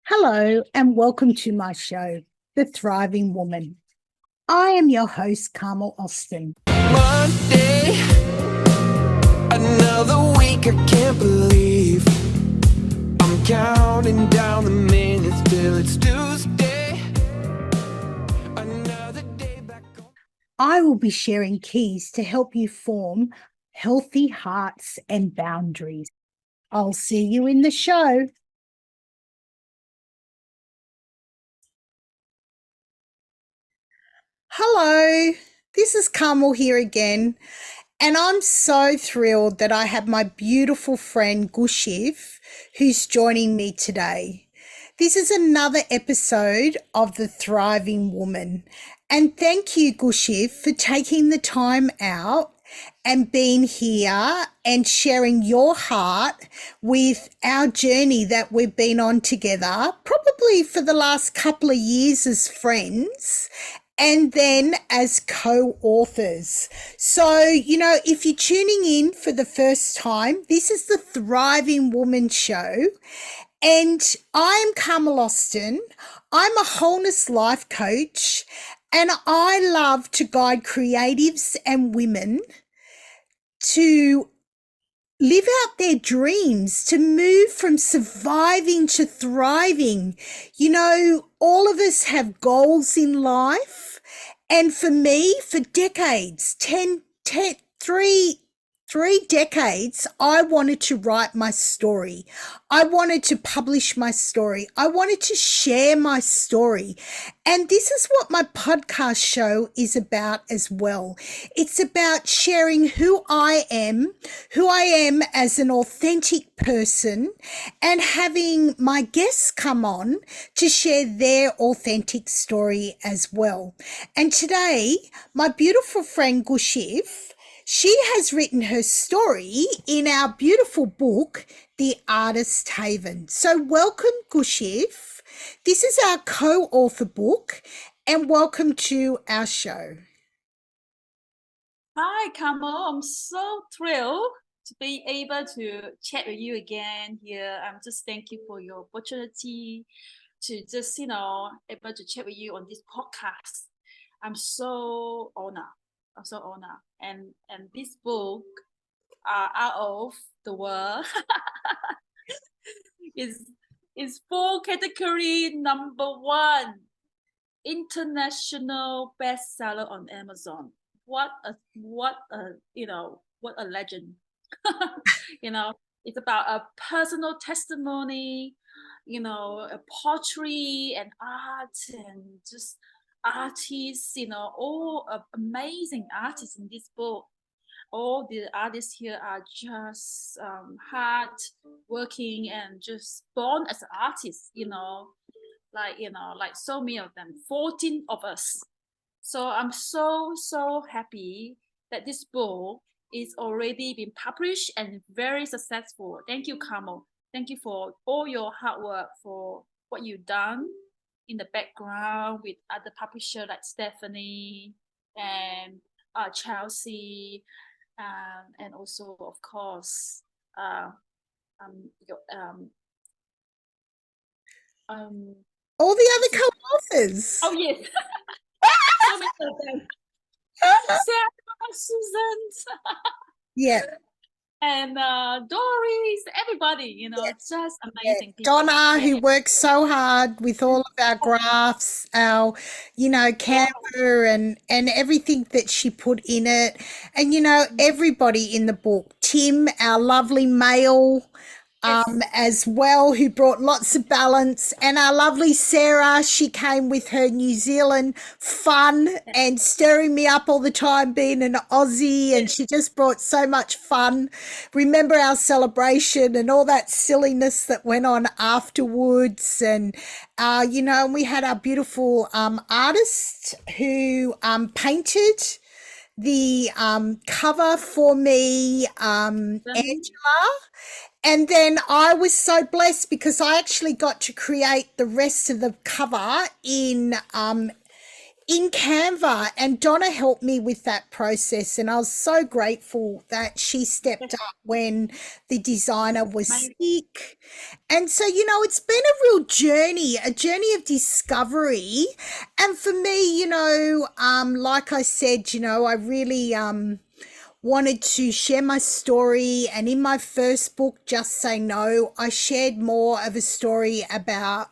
Hello, and welcome to my show, The Thriving Woman. I am your host, Carmel Austin. Monday, another week, I can't believe I'm counting down the minutes till it's Tuesday. Another day back on. I will be sharing keys to help you form healthy hearts and boundaries. I'll see you in the show. Hello, this is Carmel here again, and I'm so thrilled that I have my beautiful friend Gushiv who's joining me today. This is another episode of The Thriving Woman, and thank you, Gushiv, for taking the time out and being here and sharing your heart with our journey that we've been on together, probably for the last couple of years as friends and then as co-authors. So, if you're tuning in for the first time, this is the Thriving Woman Show. And I'm Carmel Austin. I'm a wholeness life coach, and I love to guide creatives and women to live out their dreams, to move from surviving to thriving. All of us have goals in life. And for me, for decades, 3 decades, I wanted to write my story. I wanted to publish my story. I wanted to share my story. And this is what my podcast show is about as well. It's about sharing who I am as an authentic person, and having my guests come on to share their authentic story as well. And today, my beautiful friend Gushiv, she has written her story in our beautiful book, The Artist's Haven. So welcome, Gushiv. This is our co-author book, and welcome to our show. Hi, Carmel. I'm so thrilled to be able to chat with you again here. I'm just thank you for your opportunity to just, able to chat with you on this podcast. I'm so honored. And this book, out of the world, is full category #1 international bestseller on Amazon. What a legend. It's about a personal testimony, a poetry and art and just artists, all amazing artists in this book. All the artists here are just hard working and just born as artists, like so many of them, 14 of us. So I'm so happy that this book is already been published and very successful. Thank you, Carmel. Thank you for all your hard work, for what you've done in the background with other publishers like Stephanie and Chelsea, and also, of course, All the other co-authors. oh yes. So many of them. Sarah, Susan, Yeah. and Doris, everybody, just amazing people. Donna, who works so hard with all of our graphs, our, Canva and everything that she put in it. And, everybody in the book, Tim, our lovely male, as well, who brought lots of balance, and our lovely Sarah, she came with her New Zealand fun and stirring me up all the time, being an Aussie, and she just brought so much fun. Remember our celebration and all that silliness that went on afterwards, and we had our beautiful artist who painted the cover for me, Angela. And then I was so blessed because I actually got to create the rest of the cover in in Canva, and Donna helped me with that process, and I was so grateful that she stepped That's up when the designer was my sick. And so, it's been a real journey, a journey of discovery. And for me, like I said, I really wanted to share my story. And in my first book, Just Say No, I shared more of a story about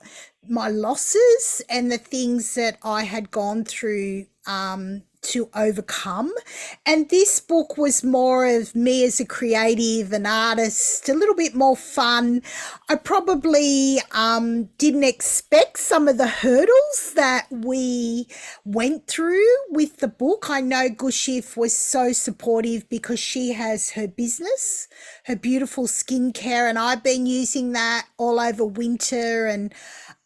my losses and the things that I had gone through to overcome. And this book was more of me as a creative, an artist, a little bit more fun. I probably didn't expect some of the hurdles that we went through with the book. I know Gushiv was so supportive because she has her business, her beautiful skincare, and I've been using that all over winter, and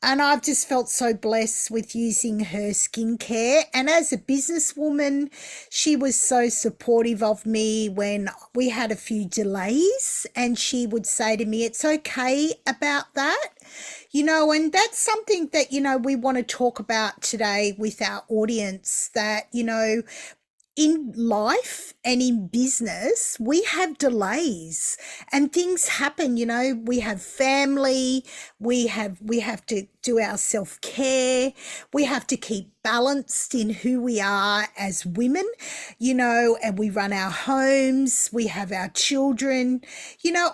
I've just felt so blessed with using her skincare. And as a businesswoman, she was so supportive of me when we had a few delays. And she would say to me, it's okay about that. And that's something that, we want to talk about today with our audience, that, in life and in business, we have delays and things happen. We have family, we have to do our self-care, we have to keep balanced in who we are as women, and we run our homes, we have our children,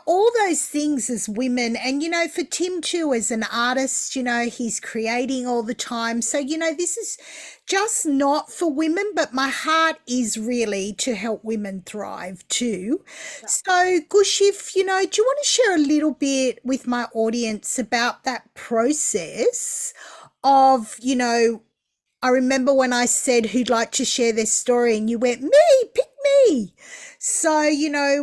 all those things as women. And for Tim too, as an artist, he's creating all the time. So this is just not for women, but my heart is really to help women thrive too. So, Gushiv, do you want to share a little bit with my audience about that process of, I remember when I said who'd like to share their story, and you went, me, pick me. So,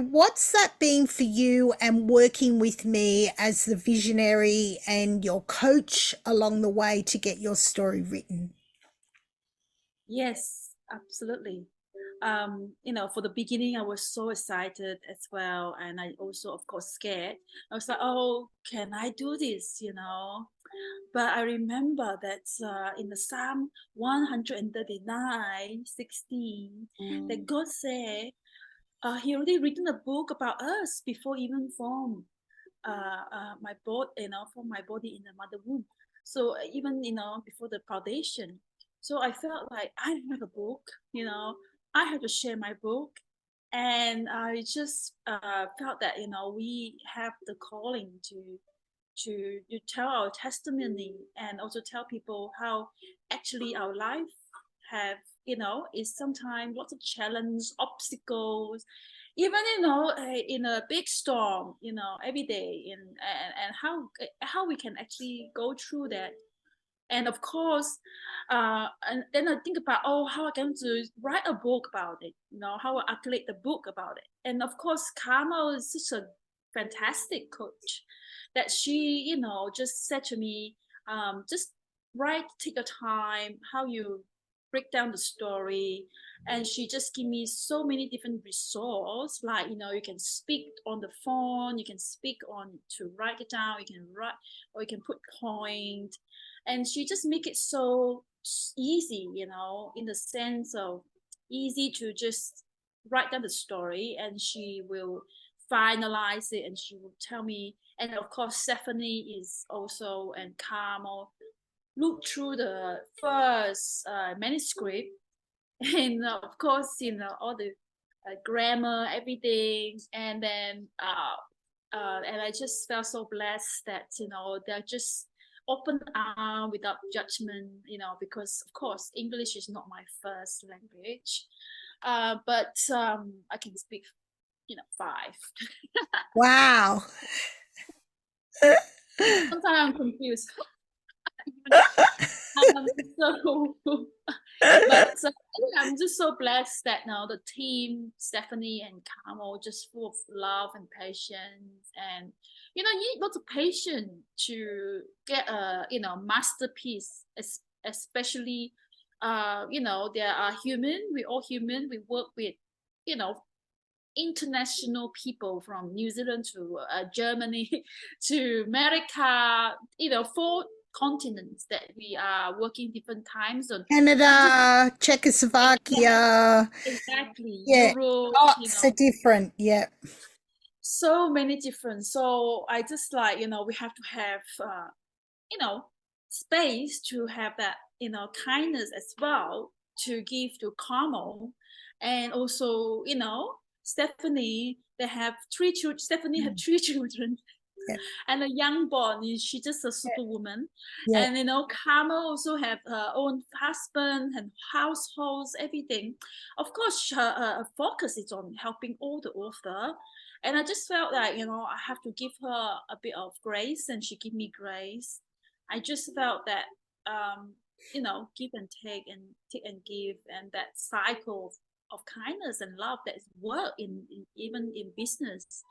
what's that been for you, and working with me as the visionary and your coach along the way to get your story written? Yes, absolutely. For the beginning, I was so excited as well, and I also, of course, scared. I was like, "Oh, can I do this?" But I remember that in the Psalm 139:16, that God said, He already written a book about us before even form my body, from my body in the mother womb. So even before the foundation, so I felt like I have a book. I have to share my book, and I just felt that we have the calling to tell our testimony, and also tell people how actually our life have is sometimes lots of challenge, obstacles, even in a big storm, every day, and how we can actually go through that. And of course, and then I think about, oh, how I going to write a book about it, how I create the book about it. And of course, Carmel is such a fantastic coach that she, just said to me, just write, take your time, how you break down the story. And she just give me so many different resources, like you can speak on the phone, you can speak on to write it down, you can write, or you can put point. And she just make it so easy, in the sense of easy to just write down the story, and she will finalize it, and she will tell me. And of course, Stephanie is also, and Carmel look through the first manuscript, and of course, all the grammar, everything. And then and I just felt so blessed that they're just open arm without judgment, because of course English is not my first language, but I can speak five. Wow. Sometimes I'm confused. So but I'm just so blessed that now the team, Stephanie and Carmel, just full of love and patience. And you need lots of patience to get a masterpiece, especially there are human, we all human, we work with you know international people from New Zealand to Germany to America, continents that we are working different time zone. We just Canada, exact, Czechoslovakia. exactly Yeah, Europe, lots are different. Yeah. so many different. So I just like, we have to have you know space to have that, kindness as well, to give to Carmel. And also, Stephanie, they have three children. Stephanie have three children Yeah. and a young born. She's just a superwoman. Yeah. And Carmel also have her own husband and households, everything. Of course, her focus is on helping all the author. And I just felt like, I have to give her a bit of grace, and she give me grace. I just felt that, give and take and give, and that cycle of kindness and love that is work in even in business.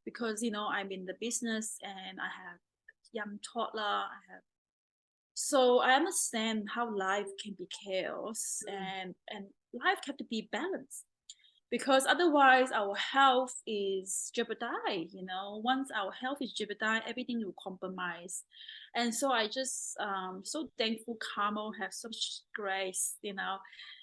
Because I'm in the business and I have a young toddler. So I understand how life can be chaos, and life have to be balanced, because otherwise our health is jeopardized. Once our health is jeopardized, everything will compromise. And so I just so thankful Carmel has such grace,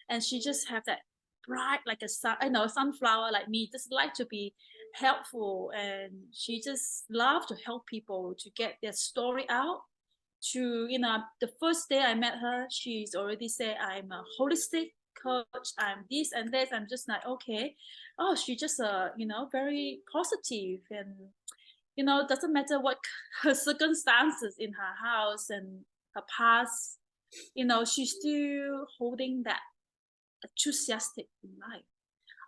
and she just have that bright like a sun, sunflower like me, just like to be helpful. And she just love to help people to get their story out. To the first day I met her, she's already said, I'm a holistic coach, I'm this and this. I'm just like, okay. Oh, she just very positive. And doesn't matter what her circumstances in her house and her past, she's still holding that enthusiastic in life.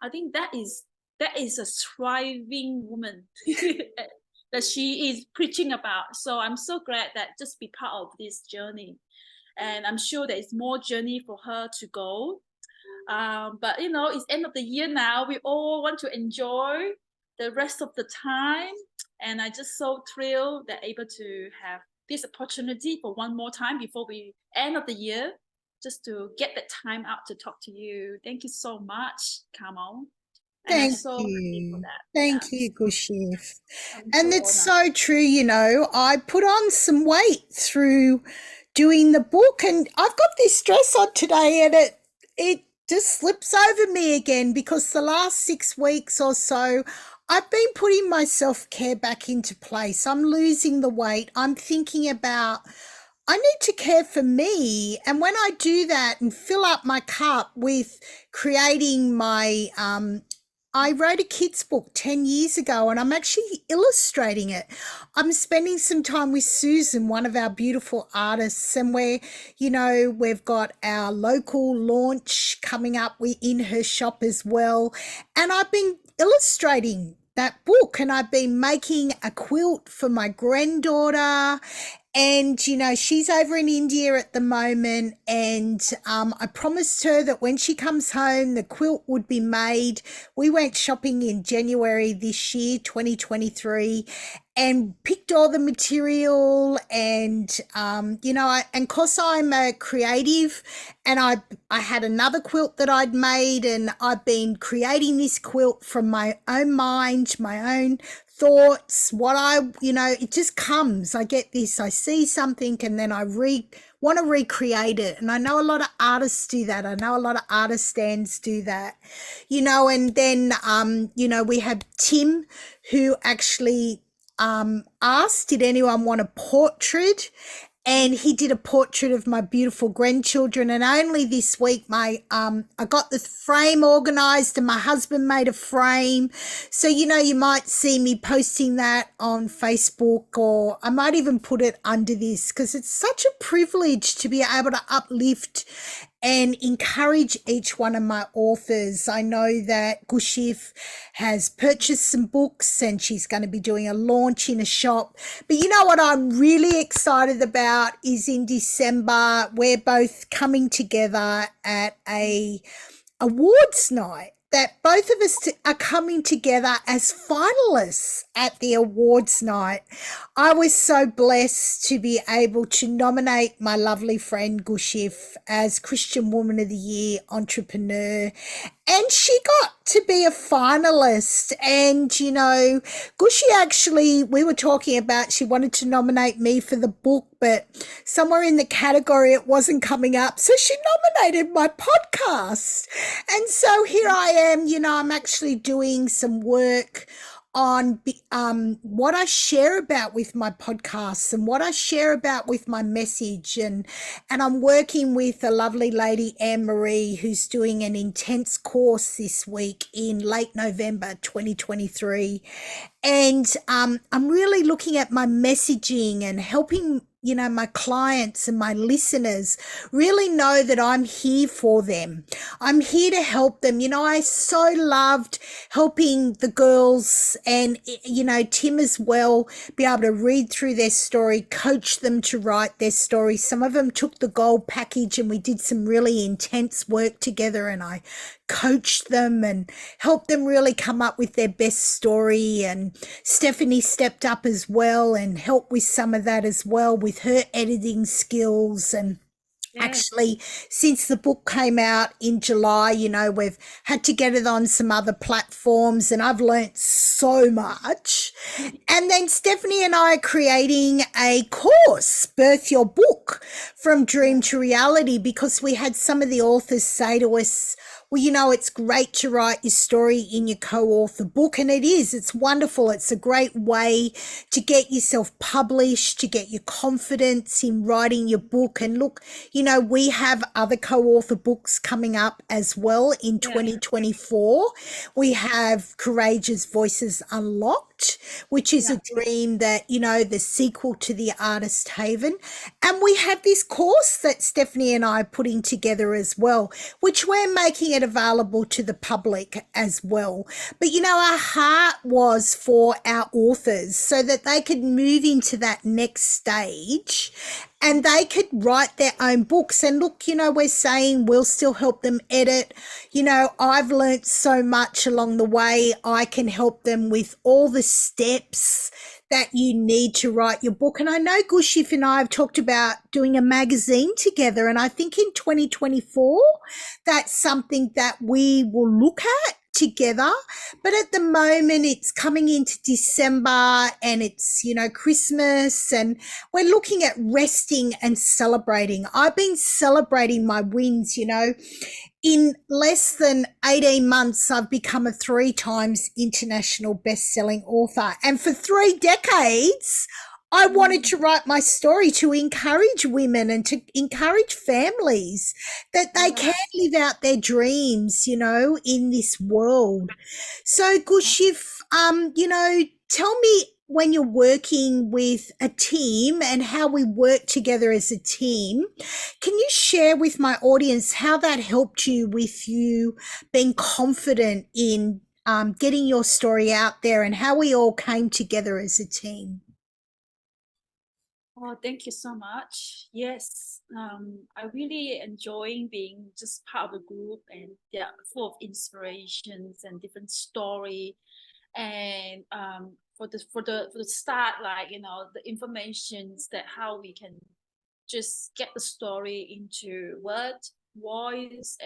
I think that is a thriving woman that she is preaching about. So I'm so glad that just be part of this journey. And I'm sure there is more journey for her to go. But it's end of the year now. We all want to enjoy the rest of the time. And I just so thrilled that able to have this opportunity for one more time before we end of the year, just to get that time out to talk to you. Thank you so much, Carmel. And I'm Thank so happy for you. that. Yeah, Thank you, Gushiv. I'm And so it's honored. so true, I put on some weight through doing the book, and I've got this dress on today, and it just slips over me again, because the last 6 weeks or so I've been putting my self-care back into place. I'm losing the weight. I'm thinking about I need to care for me. And when I do that and fill up my cup with creating I wrote a kids' book 10 years ago, and I'm actually illustrating it. I'm spending some time with Susan, one of our beautiful artists, and we've got our local launch coming up in her shop as well. And I've been illustrating that book, and I've been making a quilt for my granddaughter. And she's over in India at the moment, and I promised her that when she comes home the quilt would be made. We went shopping in January this year, 2023, and picked all the material. And and because I'm a creative, and I had another quilt that I'd made, and I've been creating this quilt from my own mind, my own thoughts, it just comes. I get this, I see something, and then I want to recreate it. And I know a lot of artists do that. I know a lot of artist stands do that, and then we have Tim, who actually asked, did anyone want a portrait? And he did a portrait of my beautiful grandchildren. And only this week I got the frame organized, and my husband made a frame. So you might see me posting that on Facebook, or I might even put it under this, because it's such a privilege to be able to uplift and encourage each one of my authors. I know that Gushiv has purchased some books, and she's going to be doing a launch in a shop. But you know what I'm really excited about is in December, we're both coming together at a awards night, that both of us are coming together as finalists at the awards night, I was so blessed to be able to nominate my lovely friend Gushiv as Christian Woman of the Year entrepreneur. And she got to be a finalist. And, Gushi actually, we were talking about she wanted to nominate me for the book, but somewhere in the category it wasn't coming up. So she nominated my podcast. And so here I am, I'm actually doing some work on what I share about with my podcasts and what I share about with my message, and I'm working with a lovely lady, Anne Marie, who's doing an intense course this week in late November 2023. And I'm really looking at my messaging and helping, my clients and my listeners really know that I'm here for them. I'm here to help them. I so loved helping the girls and, Tim as well, be able to read through their story, coach them to write their story. Some of them took the gold package and we did some really intense work together, and I coached them and helped them really come up with their best story. And Stephanie stepped up as well and helped with some of that as well with her editing skills. And actually, since the book came out in July, we've had to get it on some other platforms, and I've learnt so much. And then Stephanie and I are creating a course, Birth Your Book from Dream to Reality, because we had some of the authors say to us, well, it's great to write your story in your co-author book. And it is. It's wonderful. It's a great way to get yourself published, to get your confidence in writing your book. And look, we have other co-author books coming up as well in 2024. We have Courageous Voices Unlocked, which is a dream that, the sequel to The Artist Haven. And we have this course that Stephanie and I are putting together as well, which we're making it available to the public as well. But, our heart was for our authors so that they could move into that next stage and they could write their own books. And look, we're saying we'll still help them edit. I've learnt so much along the way. I can help them with all the steps that you need to write your book. And I know Gushiv and I have talked about doing a magazine together. And I think in 2024, that's something that we will look at together. But at the moment, it's coming into December and it's, Christmas, and we're looking at resting and celebrating. I've been celebrating my wins, In less than 18 months, I've become a 3 times international best-selling author. And for 3 decades, I wanted to write my story to encourage women and to encourage families that they can live out their dreams, in this world. So, Gushiv, tell me, when you're working with a team and how we work together as a team, can you share with my audience how that helped you with you being confident in getting your story out there and how we all came together as a team? Oh, thank you so much. Yes, I really enjoying being just part of a group, and they're full of inspirations and different story. And for the start, like the informations that how we can just get the story into word, voice,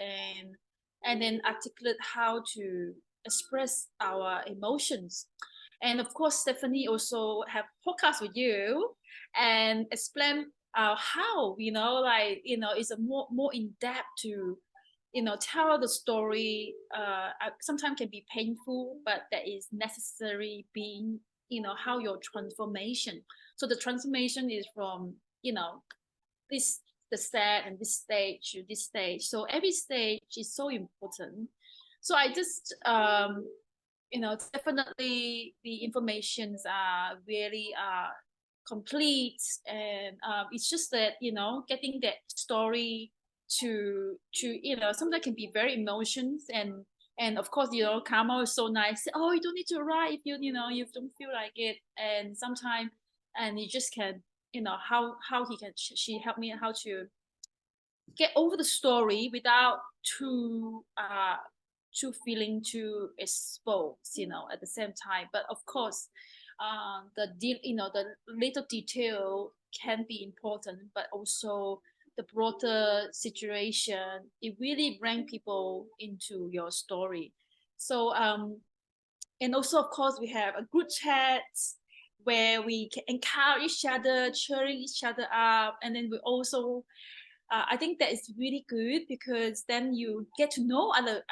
and then articulate how to express our emotions. And of course, Stephanie also have podcast with you and explain how it's a more in depth to tell the story. Sometimes can be painful, but that is necessary. Being how your transformation. So the transformation is from this the set and this stage to this stage. So every stage is so important. So I just definitely the informations are really complete, and it's just that getting that story to sometimes can be very emotions, and of course Carmel is so nice. Oh, you don't need to write if you don't feel like it, and sometimes and you just can how he can she helped me how to get over the story without too feeling too exposed at the same time. But of course the little detail can be important, but also the broader situation. It really bring people into your story. So and also of course we have a good chat where we can encourage each other, cheering each other up, and then we also I think that is really good because then you get to know other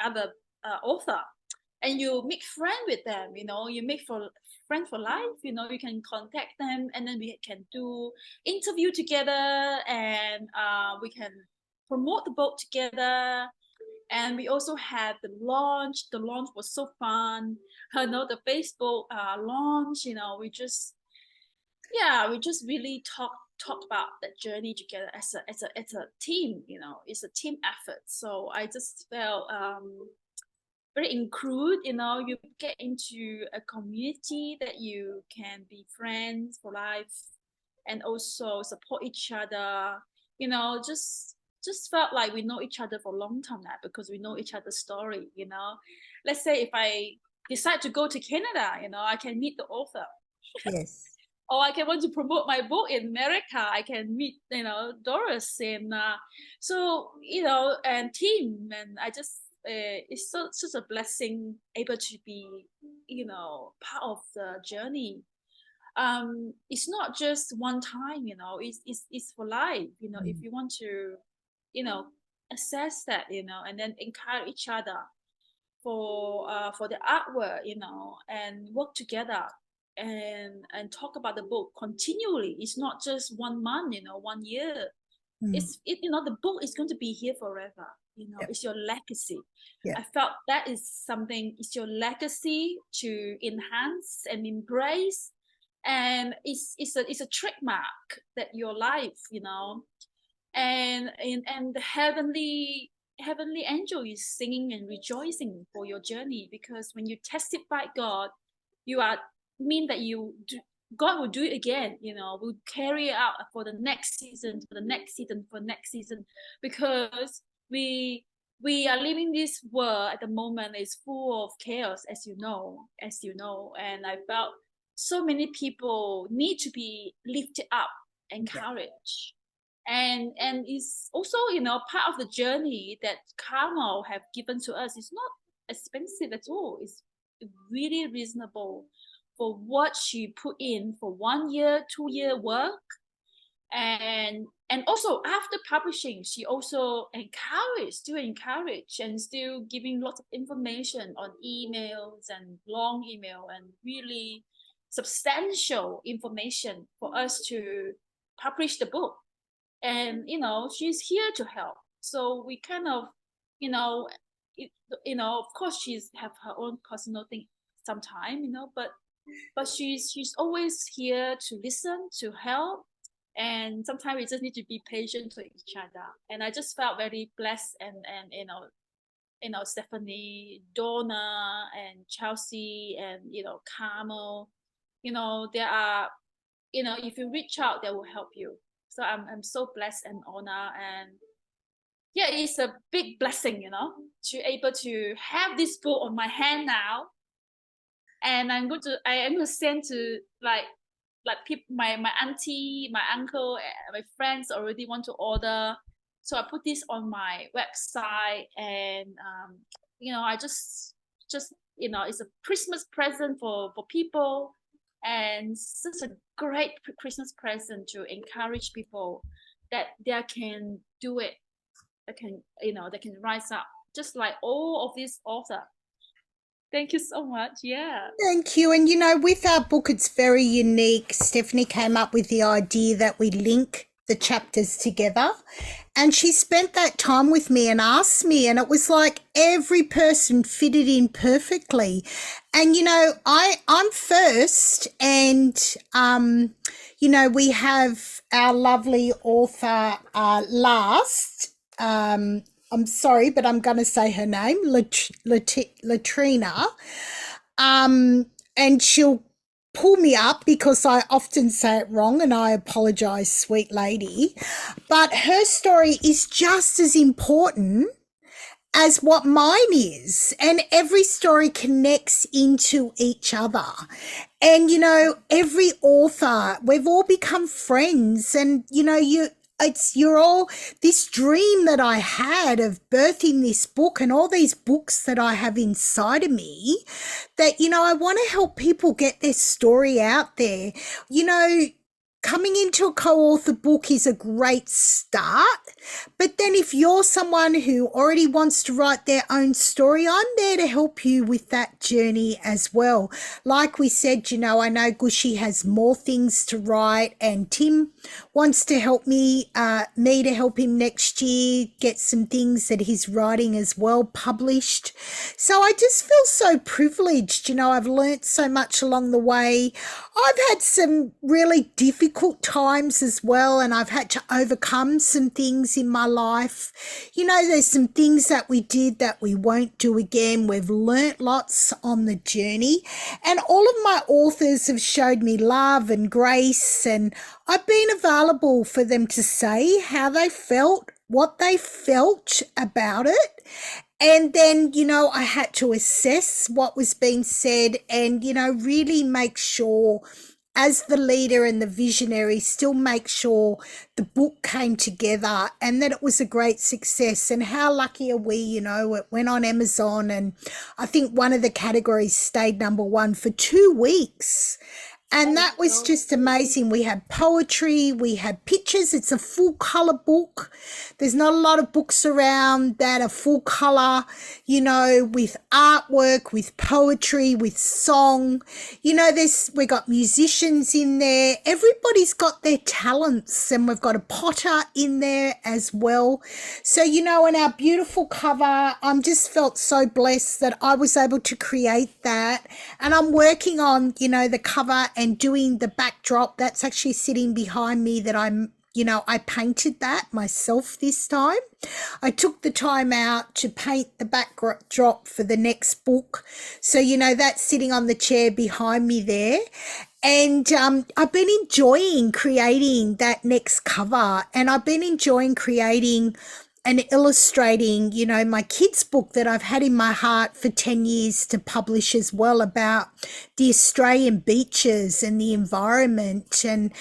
author, and you make friend with them. You make for friend for life. You can contact them, and then we can do interview together, and we can promote the book together. And we also had the launch. The launch was so fun. The Facebook launch. We just really talk about that journey together as a team. It's a team effort. So I just felt very include. You get into a community that you can be friends for life, and also support each other. Just felt like we know each other for a long time now because we know each other's story. Let's say if I decide to go to Canada, I can meet the author. Yes. Or I can want to promote my book in America, I can meet, Doris. And and team. And I just, it's such a blessing able to be, part of the journey. It's not just one time, it's for life. If you want to, you know, assess that, and then encourage each other for the artwork, and work together and talk about the book continually. It's not just 1 month, 1 year. The book is going to be here forever. Yep. It's your legacy. Yeah. I felt that is something. It's your legacy to enhance and embrace, and it's a trademark that your life, and the heavenly angel is singing and rejoicing for your journey, because when you testify God, you are mean that God will do it again. Will carry it out for the next season, because we are living this world at the moment is full of chaos, as you know. And I felt so many people need to be lifted up, encouraged. And it's also, part of the journey that Carmel have given to us. It's not expensive at all. It's really reasonable for what she put in for 1 year, 2 year work. And also after publishing, she also still encourage and still giving lots of information on emails and long email and really substantial information for us to publish the book. And she's here to help. So we kind of, of course she's have her own personal thing sometime, but she's always here to listen, to help. And sometimes we just need to be patient with each other. And I just felt very blessed. And Stephanie, Donna, and Chelsea, and Carmel, there are, if you reach out, they will help you. So I'm so blessed and honored. And yeah, it's a big blessing, to able to have this book on my hand now. And I am going to send to like people, my auntie, my uncle, my friends already want to order. So I put this on my website, and I just it's a Christmas present for people, and such a great Christmas present to encourage people that they can do it. They can rise up just like all of these authors. Thank you so much. Yeah. Thank you. And with our book, it's very unique. Stephanie came up with the idea that we link the chapters together, and she spent that time with me and asked me, and it was like every person fitted in perfectly. And I'm first, and we have our lovely author last. I'm sorry, but I'm going to say her name, Latrina. And she'll pull me up because I often say it wrong, and I apologize, sweet lady. But her story is just as important as what mine is. And every story connects into each other. And, every author, we've all become friends. And, you're all this dream that I had of birthing this book and all these books that I have inside of me that, I want to help people get their story out there. You know, Coming into a co-author book is a great start, but then if you're someone who already wants to write their own story, I'm there to help you with that journey as well. Like we said, I know Gushy has more things to write, and Tim wants to help me to help him next year get some things that he's writing as well published. So I just feel so privileged. I've learnt so much along the way. I've had some really difficult times as well, and I've had to overcome some things in my life. There's some things that we did that we won't do again. We've learnt lots on the journey, and all of my authors have showed me love and grace, and I've been available for them to say how they felt, what they felt about it. And then, I had to assess what was being said and, really make sure, as the leader and the visionary, still make sure the book came together and that it was a great success. And how lucky are we, it went on Amazon, and I think one of the categories stayed number one for 2 weeks. And that was just amazing. We had poetry, we had pictures. It's a full color book. There's not a lot of books around that are full color, with artwork, with poetry, with song. We got musicians in there. Everybody's got their talents, and we've got a potter in there as well. So, in our beautiful cover, I'm just felt so blessed that I was able to create that. And I'm working on, the cover and doing the backdrop. That's actually sitting behind me that I painted that myself this time. I took the time out to paint the backdrop for the next book. So, that's sitting on the chair behind me there. And I've been enjoying creating that next cover, and I've been enjoying creating and illustrating, my kids' book that I've had in my heart for 10 years to publish as well, about the Australian beaches and the environment. And,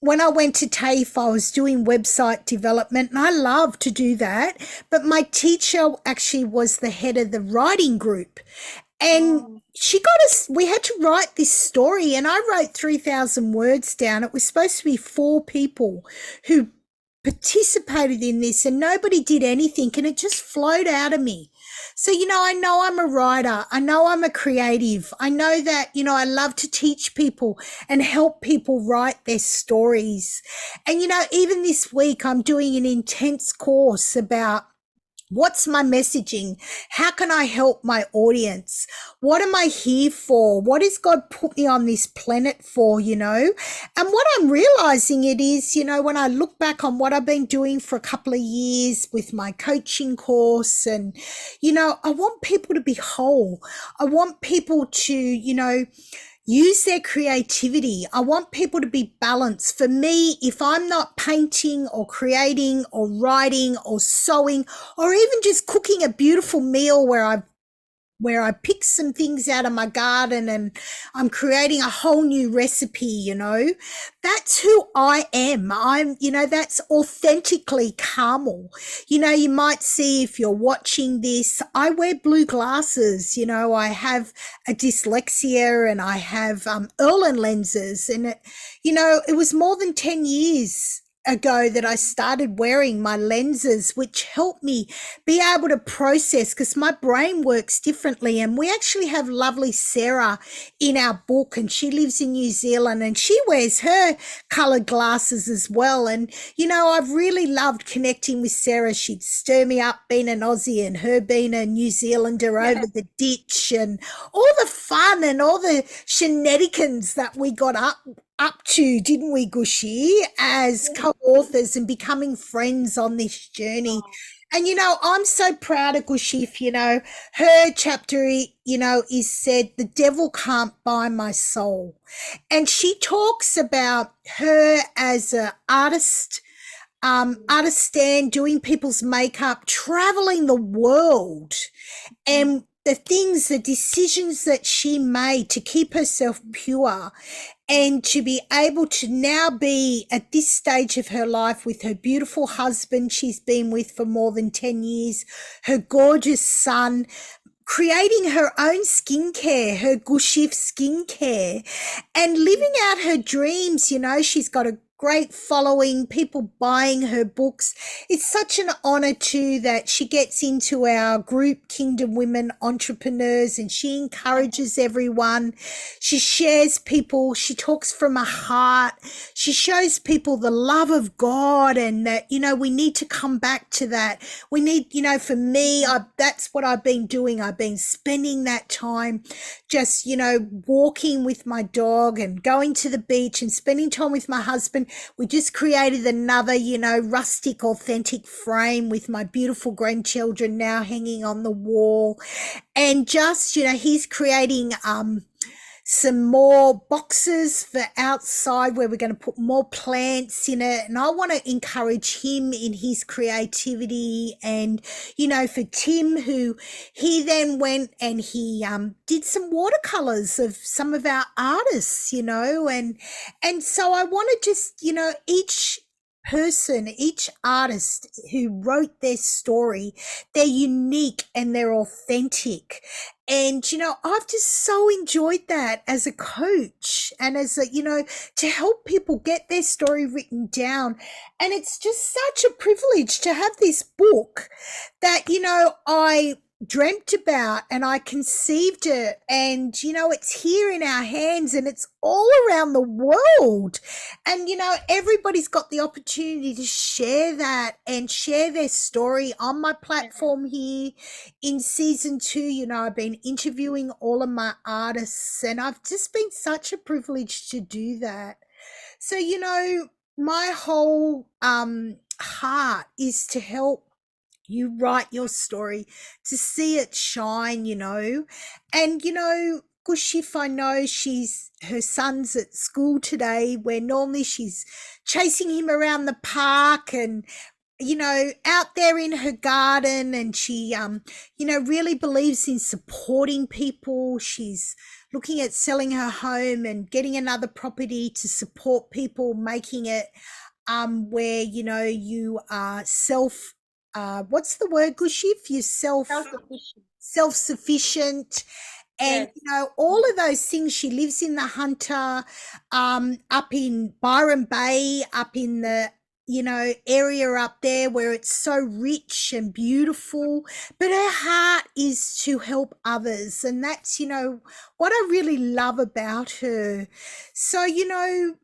when I went to TAFE, I was doing website development, and I love to do that. But my teacher actually was the head of the writing group. And she got us, we had to write this story, and I wrote 3,000 words down. It was supposed to be 4 people who participated in this, and nobody did anything, and it just flowed out of me. So, I know I'm a writer. I know I'm a creative. I know that, I love to teach people and help people write their stories. And, even this week, I'm doing an intense course about what's my messaging? How can I help my audience? What am I here for? What has God put me on this planet for, And what I'm realizing it is, when I look back on what I've been doing for a couple of years with my coaching course, and, I want people to be whole. I want people to, use their creativity. I want people to be balanced. For me, if I'm not painting or creating or writing or sewing or even just cooking a beautiful meal where I pick some things out of my garden and I'm creating a whole new recipe, that's who I am. That's authentically Carmel. You might see, if you're watching this, I wear blue glasses. I have a dyslexia, and I have Erlen lenses, and it was more than 10 years ago that I started wearing my lenses, which helped me be able to process, because my brain works differently. And we actually have lovely Sarah in our book, and she lives in New Zealand, and she wears her colored glasses as well. And, I've really loved connecting with Sarah. She'd stir me up being an Aussie and her being a New Zealander over the ditch, and all the fun and all the shenanigans that we got up to, didn't we, Gushy, as co-authors and becoming friends on this journey. And, I'm so proud of Gushiv. Her chapter, is said, "The devil can't buy my soul." And she talks about her as an artist, artist doing people's makeup, traveling the world, and the things, the decisions that she made to keep herself pure and to be able to now be at this stage of her life with her beautiful husband she's been with for more than 10 years, her gorgeous son, creating her own skincare, her Gushiv skincare, and living out her dreams. You know, she's got a great following, people buying her books. It's such an honor too that she gets into our group, Kingdom Women Entrepreneurs, and she encourages everyone. She shares people, she talks from her heart. She shows people the love of God, and that, you know, we need to come back to that. We need, you know, for me, that's what I've been doing. I've been spending that time just, you know, walking with my dog and going to the beach and spending time with my husband. We just created another, you know, rustic, authentic frame with my beautiful grandchildren now hanging on the wall. And just, you know, he's creating some more boxes for outside where we're going to put more plants in it. And I want to encourage him in his creativity. And, you know, for Tim, who he then went and he did some watercolors of some of our artists, you know, and so I want to just, you know, each person, each artist who wrote their story, they're unique and they're authentic. And, you know, I've just so enjoyed that as a coach and as a, you know, to help people get their story written down. And it's just such a privilege to have this book that, you know, I dreamt about and I conceived it. And, you know, it's here in our hands and it's all around the world. And, you know, everybody's got the opportunity to share that and share their story on my platform here in season 2. You know, I've been interviewing all of my artists and I've just been such a privilege to do that. So, you know, my whole heart is to help you write your story, to see it shine, you know. And, you know, Gushif, I know her son's at school today where normally she's chasing him around the park and, you know, out there in her garden, and she you know, really believes in supporting people. She's looking at selling her home and getting another property to support people, making it where, you know, you are what's the word, Gushif? You're self-sufficient. And, Yes. you know, all of those things. She lives in the Hunter, up in Byron Bay, up in the, you know, area up there where it's so rich and beautiful. But her heart is to help others. And that's, you know, what I really love about her. So, you know,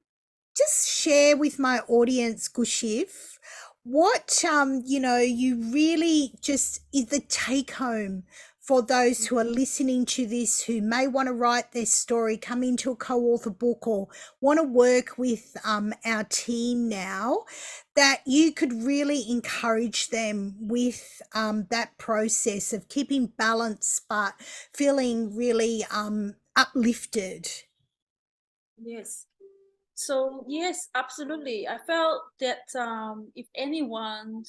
just share with my audience, Gushiv, what you know, you really just is the take home for those who are listening to this, who may want to write their story, come into a co-author book, or want to work with our team now, that you could really encourage them with that process of keeping balance but feeling really uplifted. Yes. So yes, absolutely. I felt that if anyone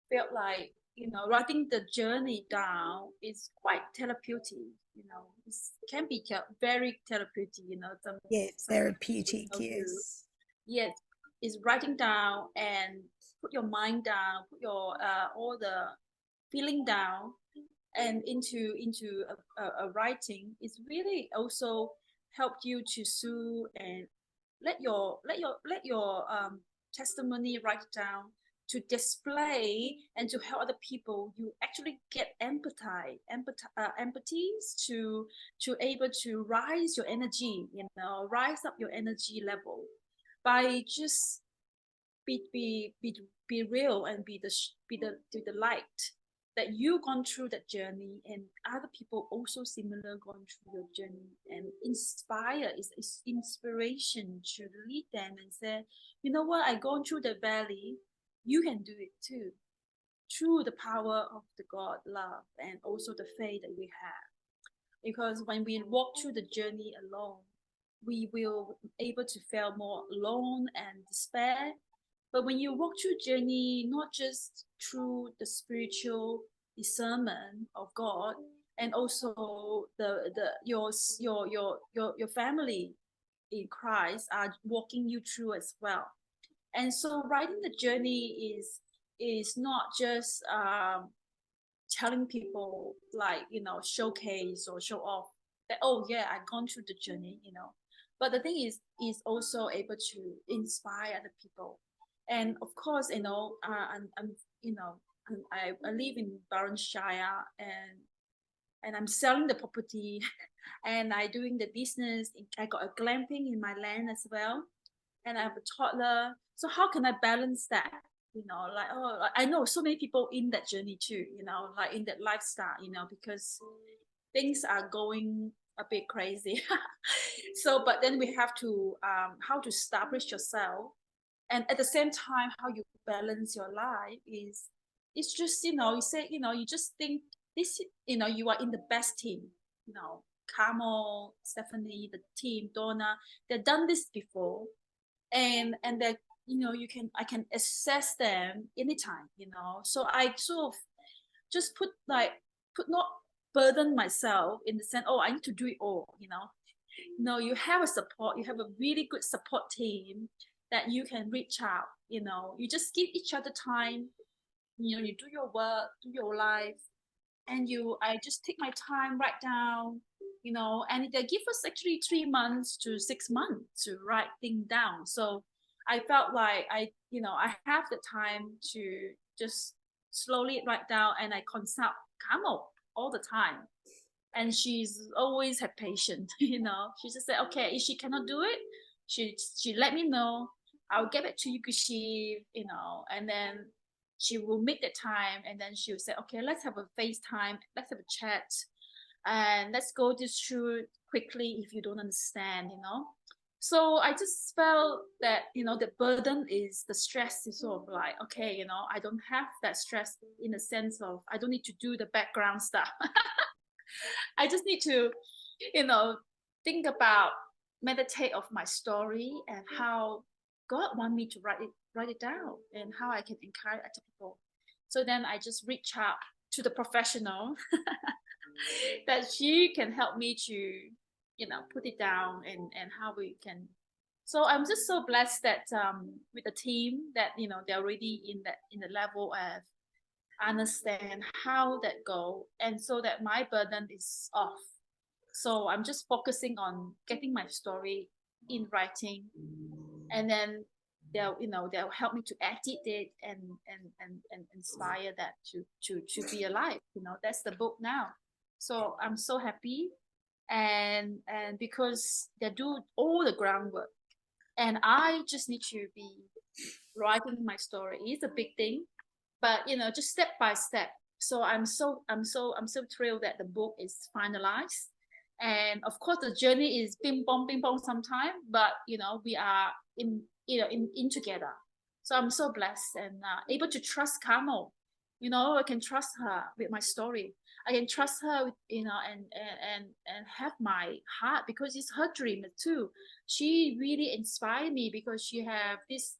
felt like, you know, writing the journey down is quite therapeutic, you know, it can be very therapeutic, you know, Yeah, some people, you therapeutic, know, do. yes. Yes, is writing down and put your mind down, put your all the feeling down and into a writing is really also helped you to soothe and let your testimony write down to display and to help other people. You actually get empathies to able to rise your energy, you know, rise up your energy level by just be real and be the light that you gone through that journey, and other people also similar gone through your journey, and inspire is inspiration to lead them and say, you know what, I gone through the valley, you can do it too, through the power of the God love and also the faith that we have. Because when we walk through the journey alone, we will able to feel more alone and despair, But when you walk through journey, not just through the spiritual discernment of God, and also the your family in Christ are walking you through as well. And so writing the journey is not just telling people, like, showcase or show off that, oh yeah, I've gone through the journey, but the thing is also able to inspire other people. And of course, I'm you know I live in Barrenshire, and I'm selling the property and I doing the business. I got a glamping in my land as well, and I have a toddler. So how can I balance that? Like, oh, like, I know so many people in that journey too, like in that lifestyle, because things are going a bit crazy. So, but then we have to, how to establish yourself. And at the same time, how you balance your life is, it's just, you say, you just think this, you are in the best team, Carmel, Stephanie, the team, Donna, they've done this before, and that, I can assess them anytime, so I sort of just put not burden myself in the sense, oh, I need to do it all, no, you have a support, you have a really good support team that you can reach out, you just give each other time, you do your work, do your life, and I just take my time, write down, and they give us actually 3 months to 6 months to write things down. So I felt like I have the time to just slowly write down, and I consult Carmel all the time. And she's always had patience, She just said, okay, if she cannot do it, she let me know. I'll get back to you, Gushiv, and then she will make the time, and then she'll say, okay, let's have a FaceTime, let's have a chat, and let's go this through quickly if you don't understand. So I just felt that, the burden is, the stress is sort of like, okay, I don't have that stress in the sense of I don't need to do the background stuff. I just need to, think about, meditate of my story and how God want me to write it down, and how I can encourage other people. So then I just reach out to the professional that she can help me to, put it down, and how we can. So I'm just so blessed that with the team that, they're already in the level of understand how that go, and so that my burden is off. So I'm just focusing on getting my story in writing, and then they'll help me to edit it, and inspire that to be alive. That's the book now. So I'm so happy, and because they do all the groundwork, and I just need to be writing my story. It's a big thing, but just step by step. So I'm so thrilled that the book is finalized. And of course the journey is ping pong sometime, but we are in together. So I'm so blessed, and able to trust Carmel. I can trust her with my story. I can trust her with, and have my heart, because it's her dream too. She really inspired me because she have this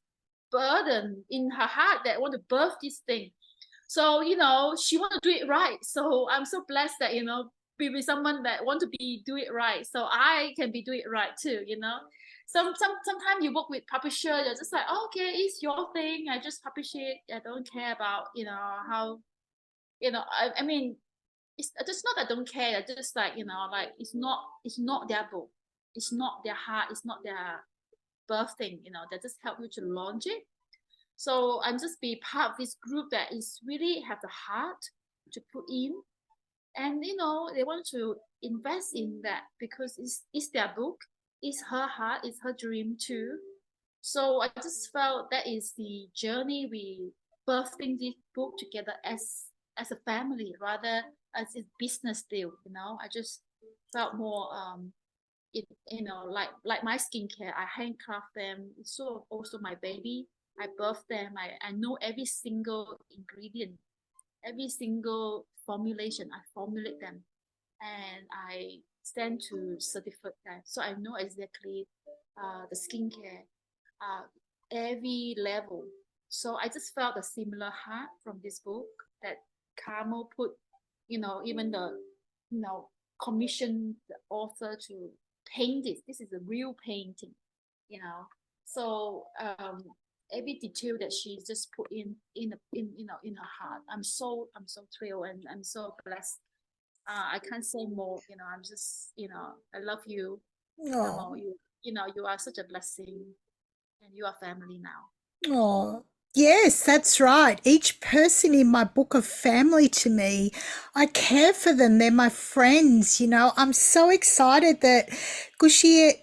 burden in her heart that want to birth this thing. So she want to do it right. So I'm so blessed that be with someone that want to do it right, so I can be do it right too. Sometimes you work with publisher, you're just like, oh, okay, it's your thing, I just publish it, I don't care about how I mean, it's just not, I don't care, I just like like it's not their book, it's not their heart, it's not their birth thing. They just help you to launch it. So I'm just be part of this group that is really have the heart to put in, and they want to invest in that, because it's their book, it's her heart, it's her dream too. So I just felt that is the journey we birthing this book together as a family, rather as a business deal. I just felt more like my skincare, I handcraft them, it's sort of also my baby. I birth them, I know every single ingredient, every single formulation, I formulate them, and I send to certificate them, so I know exactly the skincare, every level, So I just felt a similar heart from this book that Carmel put, even commission the author to paint this. This is a real painting, you know. So every detail that she just put in her heart. I'm so thrilled and I'm so blessed. I can't say more. I'm just I love you, Oh. Carmel. You are such a blessing, and you are family now. Oh, yes, that's right. Each person in my book of family to me, I care for them. They're my friends. I'm so excited that Gushi,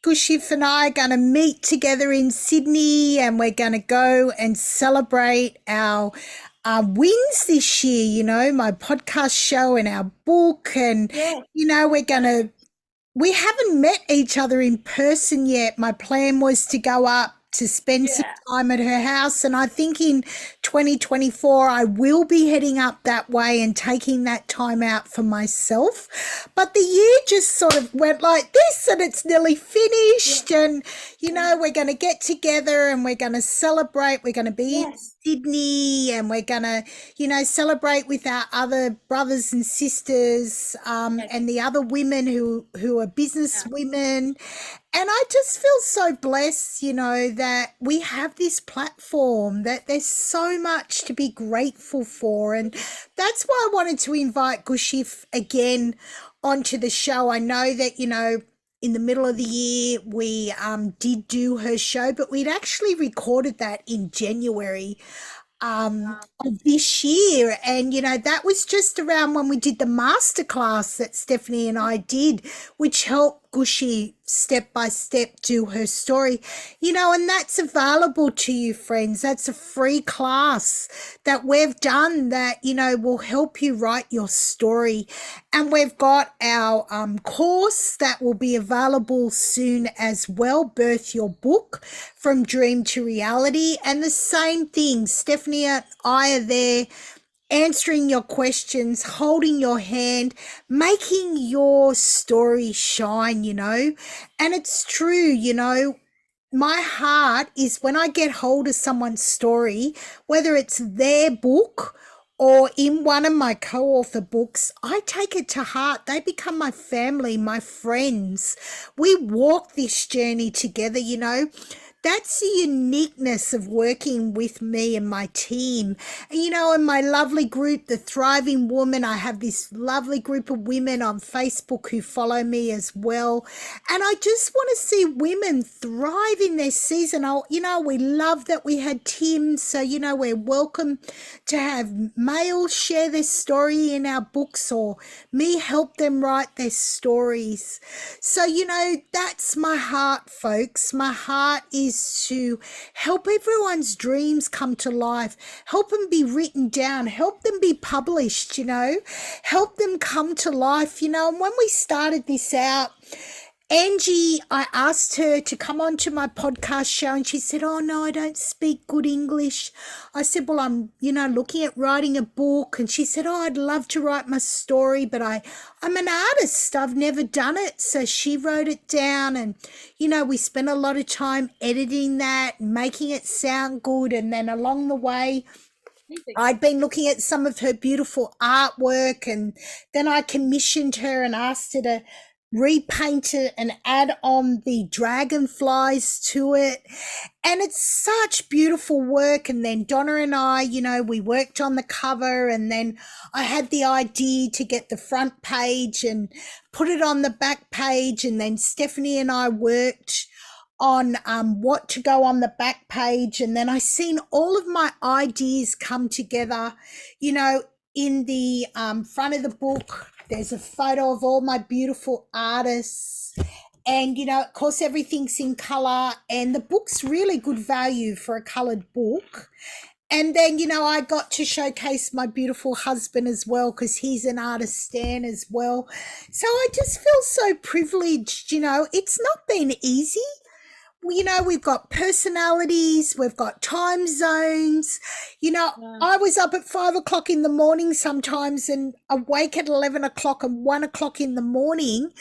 Gushif and I are going to meet together in Sydney and we're going to go and celebrate our wins this year, my podcast show and our book. And, Yeah, we're going to we haven't met each other in person yet. My plan was to go up to spend some yeah, time at her house. And I think in 2024, I will be heading up that way and taking that time out for myself. But the year just sort of went like this and it's nearly yeah, finished. And, yeah. we're going to get together and we're going to celebrate. We're going to be in Yes, Sydney and we're going to, celebrate with our other brothers and sisters yes, and the other women who are business yeah, women. And I just feel so blessed, that we have this platform, that there's so much to be grateful for. And that's why I wanted to invite Gushif again onto the show. I know that, in the middle of the year, we did do her show, but we'd actually recorded that in January uh, of this year. And, that was just around when we did the masterclass that Stephanie and I did, which helped Gushi step by step do her story, and that's available to you, friends. That's a free class that we've done that, will help you write your story. And we've got our course that will be available soon as well, Birth Your Book from Dream to Reality. And the same thing, Stephanie and I are there answering your questions, holding your hand, making your story shine, And it's true, my heart is when I get hold of someone's story, whether it's their book or in one of my co-author books, I take it to heart. They become my family, my friends. We walk this journey together, That's the uniqueness of working with me and my team. And, in my lovely group, The Thriving Woman, I have this lovely group of women on Facebook who follow me as well. And I just want to see women thrive in their season. We love that we had Tim. So, we're welcome to have males share their story in our books or me help them write their stories. So, that's my heart, folks. My heart is to help everyone's dreams come to life, help them be written down, help them be published, help them come to life, And when we started this out, Angie, I asked her to come on to my podcast show and she said, "Oh, no, I don't speak good English." I said, "Well, I'm, looking at writing a book." And she said, "Oh, I'd love to write my story, but I'm an artist. I've never done it." So she wrote it down and, we spent a lot of time editing that, making it sound good. And then along the way, amazing. I'd been looking at some of her beautiful artwork and then I commissioned her and asked her to repaint it and add on the dragonflies to it. And it's such beautiful work. And then Donna and I, we worked on the cover and then I had the idea to get the front page and put it on the back page. And then Stephanie and I worked on what to go on the back page. And then I seen all of my ideas come together, in the front of the book. There's a photo of all my beautiful artists. And, of course, everything's in color. And the book's really good value for a colored book. And then, I got to showcase my beautiful husband as well because he's an artist stan as well. So I just feel so privileged, It's not been easy. We've got personalities, we've got time zones. Yeah, I was up at 5 o'clock in the morning sometimes and awake at 11 o'clock and 1 o'clock in the morning,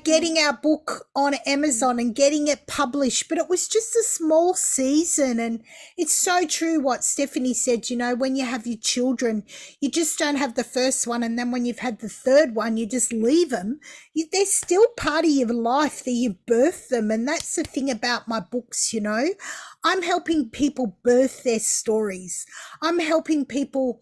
getting our book on Amazon and getting it published, but it was just a small season. And it's so true what Stephanie said, when you have your children, you just don't have the first one. And then when you've had the third one, you just leave them. They're still part of your life, that you birth them. And that's the thing about my books, I'm helping people birth their stories. I'm helping people,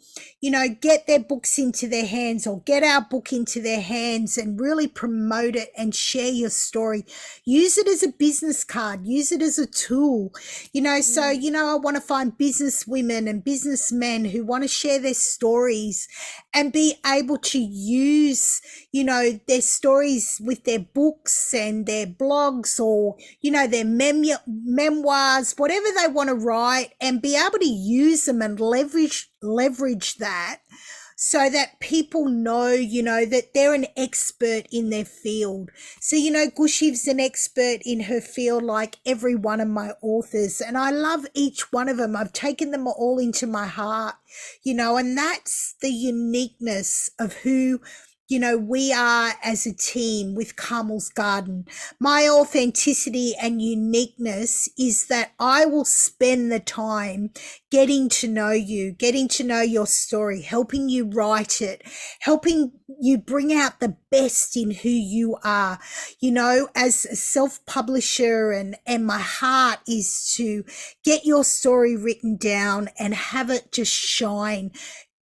get their books into their hands, or get our book into their hands, and really promote it and share your story. Use it as a business card, use it as a tool, so, I want to find business women and businessmen who want to share their stories and be able to use, their stories with their books and their blogs, or, their memoirs, whatever they want to write, and be able to use them and leverage that, so that people know, that they're an expert in their field. So, Gushiv's an expert in her field, like every one of my authors. And I love each one of them. I've taken them all into my heart, and that's the uniqueness of who, we are as a team with Carmel's Garden. My authenticity and uniqueness is that I will spend the time getting to know you, getting to know your story, helping you write it, helping you bring out the best in who you are, as a self-publisher, and my heart is to get your story written down and have it just shine.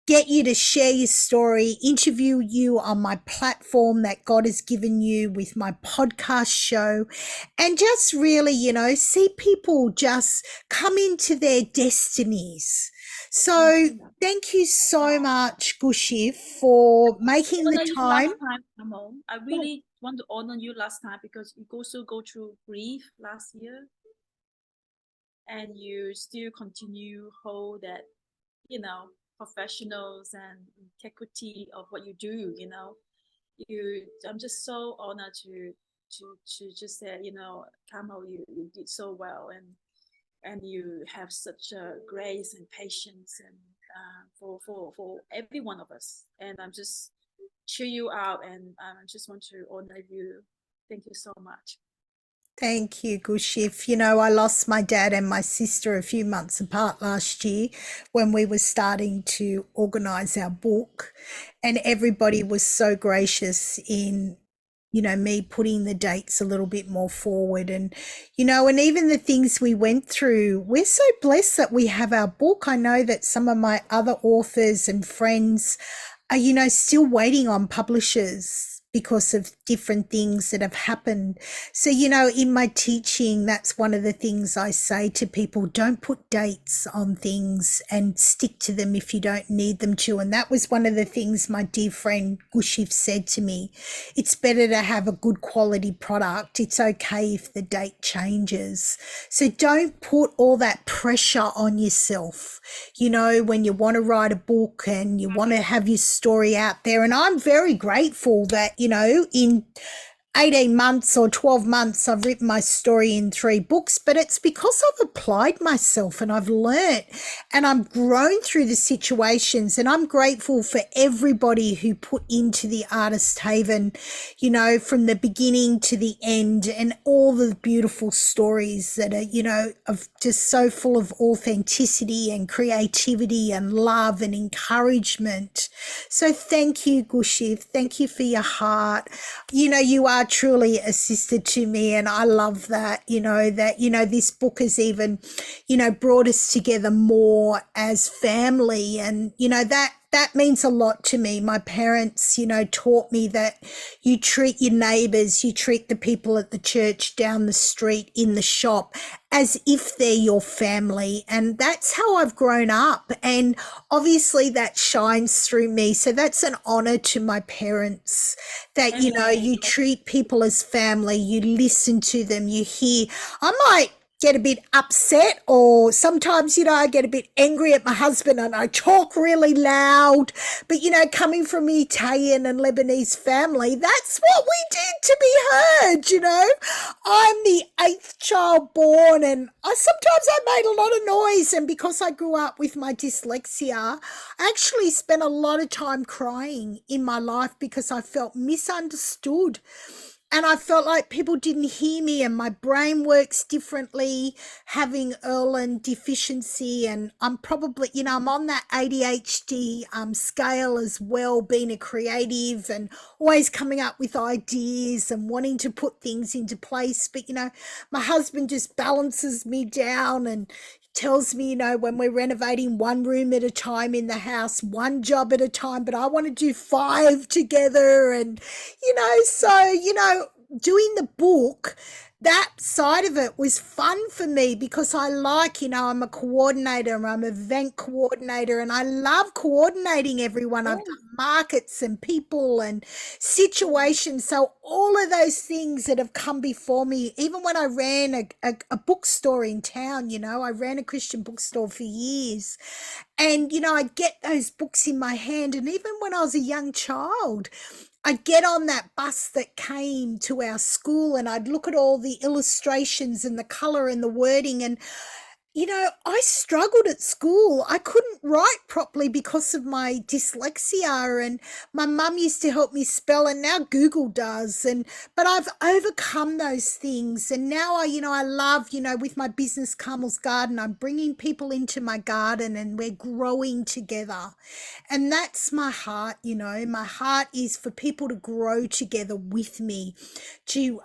Get you to share your story, interview you on my platform that God has given you with my podcast show, and just really, see people just come into their destinies. So thank you so much, Gushiv, for making the time. Last time, Carmel. I really want to honor you last time, because you also go through grief last year, and you still continue hold that, professionals and integrity of what you do. I'm just so honored to just say, Carmel, you did so well, and you have such a grace and patience, and for every one of us. And I'm just cheer you out, and I just want to honor you. Thank you so much. Thank you, Gushiv. I lost my dad and my sister a few months apart last year when we were starting to organise our book, and everybody was so gracious in, me putting the dates a little bit more forward, and, and even the things we went through. We're so blessed that we have our book. I know that some of my other authors and friends are, still waiting on publishers because of different things that have happened. So, in my teaching, that's one of the things I say to people: don't put dates on things, and stick to them if you don't need them to. And that was one of the things my dear friend Gushiv said to me. It's better to have a good quality product. It's okay if the date changes. So don't put all that pressure on yourself, when you want to write a book and you want to have your story out there. And I'm very grateful that, in 18 months or 12 months, I've written my story in 3 books, but it's because I've applied myself and I've learnt and I've grown through the situations. And I'm grateful for everybody who put into the Artist Haven, from the beginning to the end, and all the beautiful stories that are, of just so full of authenticity and creativity and love and encouragement. So thank you, Gushiv. Thank you for your heart. You are truly a sister to me, and I love that, this book has even, brought us together more as family, and, that means a lot to me. My parents, taught me that you treat your neighbours, you treat the people at the church, down the street, in the shop, as if they're your family. And that's how I've grown up. And obviously that shines through me. So that's an honour to my parents, that, you treat people as family, you listen to them, you hear. I might get a bit upset, or sometimes, I get a bit angry at my husband and I talk really loud. But, coming from an Italian and Lebanese family, that's what we did to be heard. I'm the 8th child born, and sometimes I made a lot of noise. And because I grew up with my dyslexia, I actually spent a lot of time crying in my life because I felt misunderstood. and I felt like people didn't hear me, and my brain works differently having Erlen deficiency. And I'm probably, I'm on that ADHD scale as well, being a creative and always coming up with ideas and wanting to put things into place. But, my husband just balances me down and tells me, when we're renovating one room at a time in the house, one job at a time, but I want to do five together. And, doing the book, that side of it was fun for me because I like, I'm a coordinator, I'm an event coordinator, and I love coordinating everyone. I've done Oh, markets and people and situations. So all of those things that have come before me, even when I ran a bookstore in town, I ran a Christian bookstore for years. And, I'd get those books in my hand. And even when I was a young child, I'd get on that bus that came to our school and I'd look at all the illustrations and the color and the wording. And I struggled at school. I couldn't write properly because of my dyslexia, and my mum used to help me spell, and now Google does. But I've overcome those things, and now I love, with my business, Carmel's Garden, I'm bringing people into my garden, and we're growing together. And that's my heart. My heart is for people to grow together with me, to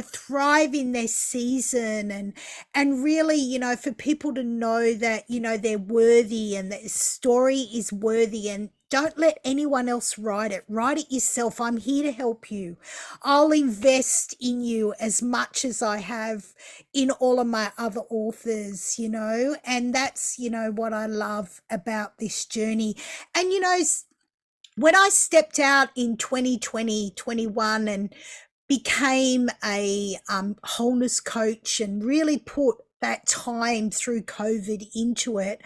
thrive in their season, and really, for people to know that, they're worthy and that the story is worthy. And don't let anyone else write it. Write it yourself. I'm here to help you. I'll invest in you as much as I have in all of my other authors, and that's, what I love about this journey. And, when I stepped out in 2020, 21, and became a wholeness coach and really put that time through COVID into it,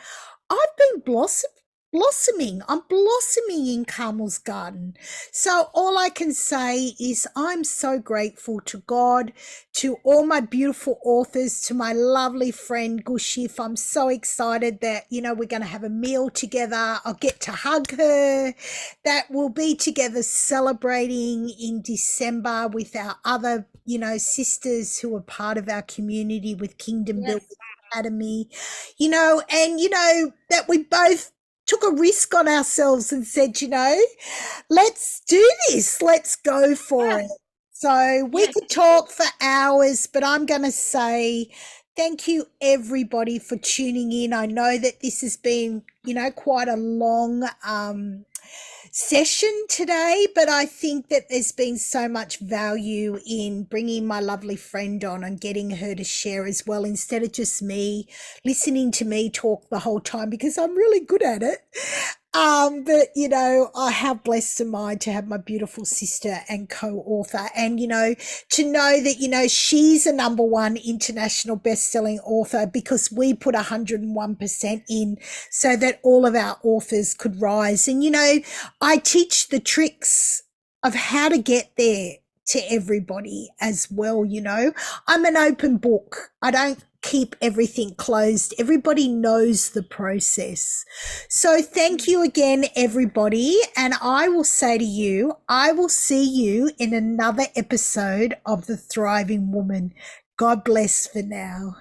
I've been blossoming. I'm blossoming in Carmel's Garden. So all I can say is I'm so grateful to God, to all my beautiful authors, to my lovely friend Gushiv. I'm so excited that, we're going to have a meal together. I'll get to hug her. That we'll be together celebrating in December with our other, sisters who are part of our community with Kingdom Building yes. Academy, and that we both took a risk on ourselves and said, let's do this, let's go for it. Yes. So we Yes. could talk for hours, but I'm going to say thank you everybody for tuning in. I know that this has been, quite a long session today, but I think that there's been so much value in bringing my lovely friend on and getting her to share as well, instead of just me listening to me talk the whole time, because I'm really good at it. But I have blessed the mind to have my beautiful sister and co-author, and to know that she's a number one international best-selling author because we put 101% in so that all of our authors could rise. And I teach the tricks of how to get there to everybody as well. I'm an open book. I don't keep everything closed. Everybody knows the process. So thank you again, everybody. And I will say to you, I will see you in another episode of The Thriving Woman. God bless for now.